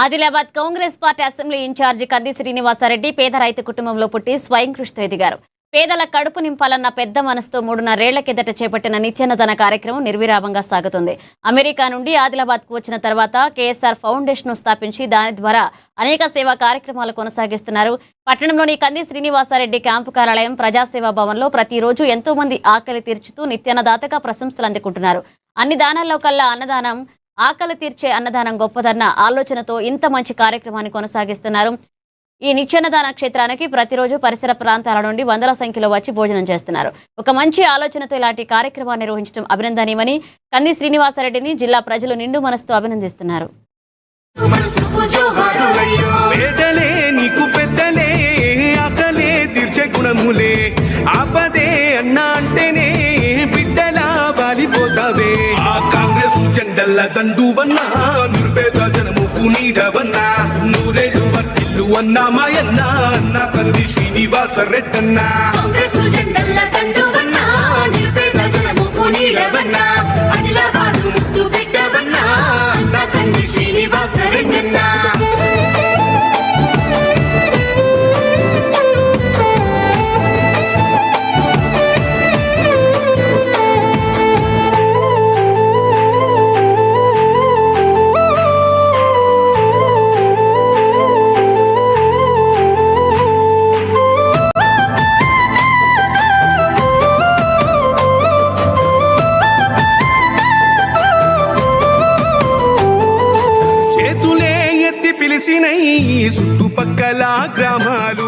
Adilabad Congress party assembly in charge Kandi Srinivasa Reddy పేద రైతు కుటుంబంలో పుట్టి స్వయం కృషితో ఎదిగారు. పేదల కడుపు నింపాలన్న పెద్ద మనసుతో 3.5 కిందట చేపట్టిన నిత్యాన్నదాన కార్యక్రమం నిర్విరామంగా సాగుతుంది. అమెరికా నుండి ఆదిలాబాద్కు వచ్చిన తర్వాత కేఎస్ఆర్ ఫౌండేషన్ స్థాపించి దాని ద్వారా అనేక సేవా కార్యక్రమాలు కొనసాగిస్తున్నారు. పట్టణంలోని కంది శ్రీనివాసరెడ్డి క్యాంపు కార్యాలయం ప్రజాసేవా భవన్లో ప్రతిరోజు ఎంతో మంది ఆకలి తీర్చుతూ నిత్యాన్నదాతగా ప్రశంసలు అందుకుంటున్నారు. అన్ని దానాల్లో కల్లా అన్నదానం, ఆకలి తీర్చే అన్నదానం గొప్పదన్న ఆలోచనతో ఇంత మంచి కార్యక్రమాన్ని కొనసాగిస్తున్నారు. ఈ నిత్యాన్నదాన క్షేత్రానికి ప్రతిరోజు పరిసర ప్రాంతాల నుండి వందల సంఖ్యలో వచ్చి భోజనం చేస్తున్నారు. ఒక మంచి ఆలోచనతో ఇలాంటి కార్యక్రమాన్ని నిర్వహించడం అభినందనీయమని కంది శ్రీనివాసరెడ్డిని జిల్లా ప్రజలు నిండు మనసుతో అభినందిస్తున్నారు. దండువన్నా నిరుపేద జనముకు నీడవన్నా నూరేళ్ళు వర్తిల్లు అన్నా మాయన్నా అన్నా కంది శ్రీనివాసరెడ్డన్నా. కాంగ్రెస్ జెండల్ల దండువన్నా నిరుపేద జనముకు నీడవన్నా ఆదిలాబాదు ముద్దు బిడ్డవన్నా అన్నా కంది శ్రీనివాసరెడ్డన్నా. చుట్టుపక్కల గ్రామాలు